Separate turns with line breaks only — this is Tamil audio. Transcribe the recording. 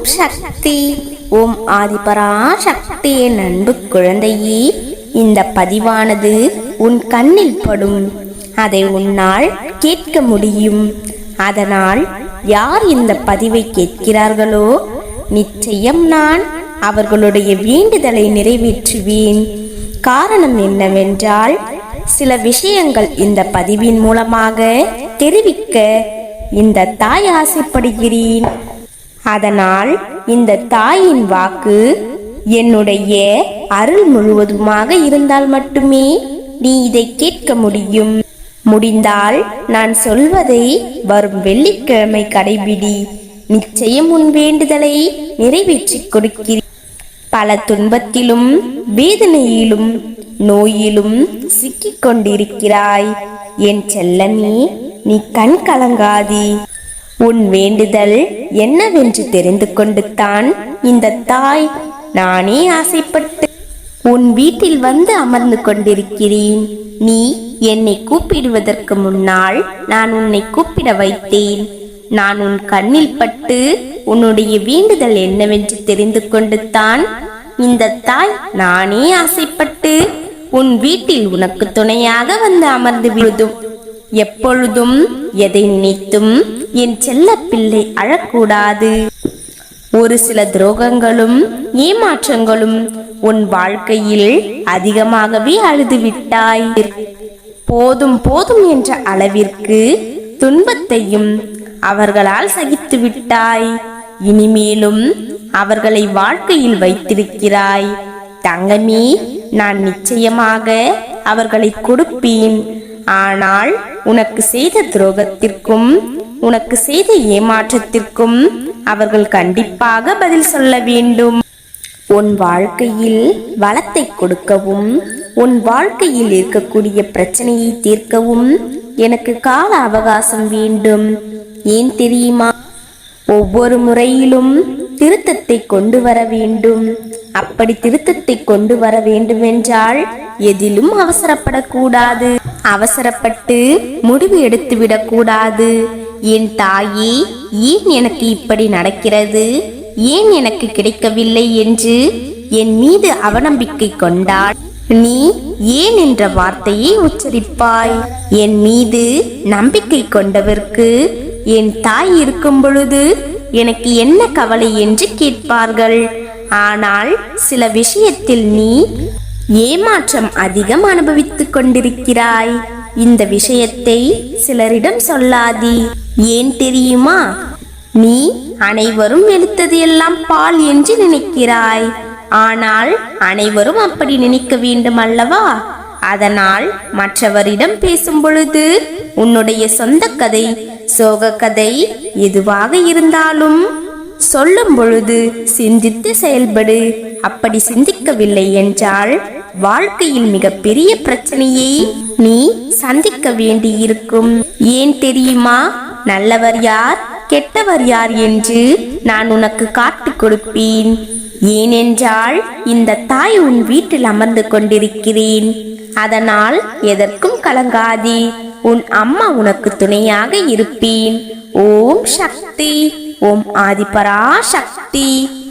ஓம் சக்தி. ஓம் ஆதிபராசக்தியின் அன்பு குழந்தையே, இந்த பதிவானது உன் கண்ணில் படும். அதை உன்னால் கேட்க முடியும். அதனால் யார் இந்த பதிவை கேட்கிறார்களோ நிச்சயம் நான் அவர்களுடைய வேண்டுதலை நிறைவேற்றுவேன். காரணம் என்னவென்றால், சில விஷயங்கள் இந்த பதிவின் மூலமாக தெரிவிக்க இந்த தாய் ஆசைப்படுகிறேன். அதனால் இந்த தாயின் வாக்கு என்னுடைய அருள் முழுவதுமாக இருந்தால் மட்டுமே நீ இதை கேட்க முடியும். முடிந்தால் நான் சொல்வதை வரும் வெள்ளிக்கிழமை கடைபிடி. நிச்சயம் உன் வேண்டுதலை நிறைவேற்றிக் கொடுக்கிறேன். பல துன்பத்திலும் வேதனையிலும் நோயிலும் சிக்கிக் கொண்டிருக்கிறாய். என் செல்லமே, நீ கண் கலங்காதே. உன் வேண்டுதல் என்னவென்று தெரிந்து கொண்டு தான் இந்த தாய் நானே ஆசைப்பட்டு உன் வீட்டில் வந்து அமர்ந்து கொண்டிருக்கிறேன். நீ என்னை கூப்பிடுவதற்கு முன்னால் நான் உன்னை கூப்பிட வைத்தேன். நான் உன் கண்ணில் பட்டு உன்னுடைய வேண்டுதல் என்னவென்று தெரிந்து கொண்டு தான் இந்த தாய் நானே ஆசைப்பட்டு உன் வீட்டில் உனக்கு துணையாக வந்து அமர்ந்து விடுதும். எப்பொழுதும் எதை நினைத்தும் என் செல்ல பிள்ளை அழக்கூடாது. ஒரு சில துரோகங்களும் ஏமாற்றங்களும் உன் வாழ்க்கையில் அதிகமாகவே அழுது விட்டாய். போதும் போதும் என்ற அளவிற்கு துன்பத்தையும் அவர்களால் சகித்து விட்டாய். இனிமேலும் அவர்களை வாழ்க்கையில் வைத்திருக்கிறாய். தங்கமே, நான் நிச்சயமாக அவர்களை கொடுப்பேன். ஆனால் உனக்கு செய்த துரோகத்திற்கும் உனக்கு செய்த ஏமாற்றத்திற்கும் அவர்கள் கண்டிப்பாக பதில் சொல்ல வேண்டும். உன் வாழ்க்கையில் வளத்தை கொடுக்கவும் உன் வாழ்க்கையில் இருக்கக்கூடிய பிரச்சனையை தீர்க்கவும் எனக்கு கால அவகாசம் வேண்டும். ஏன் தெரியுமா? ஒவ்வொரு முறையிலும் திருத்தத்தை கொண்டு வர வேண்டும். அப்படி திருத்தத்தை கொண்டு வர வேண்டுமென்றால் எதிலும் அவசரப்படக்கூடாது. அவசரப்பட்டு முடிவு எடுத்துவிடக் கூடாது. என் தாயே, ஏன் எனக்கு இப்படி நடக்கிறது, ஏன் எனக்கு கிடைக்கவில்லை என்று என் மீது அவநம்பிக்கை கொண்டால் நீ ஏன் என்ற வார்த்தையை உச்சரிப்பாய். என் மீது நம்பிக்கை கொண்டவர்க்கு என் தாய் இருக்கும் பொழுது எனக்கு என்ன கவலை என்று கேட்பார்கள். ஆனால் சில விஷயத்தில் நீ ஏமாற்றம் அதிகம் அனுபவித்துக் கொண்டிருக்கிறாய். இந்த விஷயத்தை சிலரிடம் சொல்லாதே. ஏன் தெரியுமா? நீ அனைவரும் வெளுத்தது எல்லாம் பால் என்று நினைக்கிறாய். ஆனால் அனைவரும் அப்படி நினைக்க வேண்டும் அல்லவா? அதனால் மற்றவரிடம் பேசும் பொழுது உன்னுடைய சொந்த கதை, சோக கதை எதுவாக இருந்தாலும் சொல்லும் பொழுது சிந்தித்து செயல்படு. அப்படி சிந்திக்கவில்லை என்றால் வாழ்க்கையில் மிகப்பெரிய பிரச்சனையை நீ சந்திக்க வேண்டியிருக்கும். ஏன் தெரியுமா? நல்லவர் யார் கெட்டவர் யார் என்று நான் உனக்கு காட்டிக் கொடுப்பேன். ஏனென்றால் இந்த தாய் உன் வீட்டில் அமர்ந்து கொண்டிருக்கிறேன். அதனால் எதற்கும் கலங்காதே. உன் அம்மா உனக்கு துணையாக இருப்பேன். ஓம் சக்தி. ஓம் ஆதிபராசக்தி.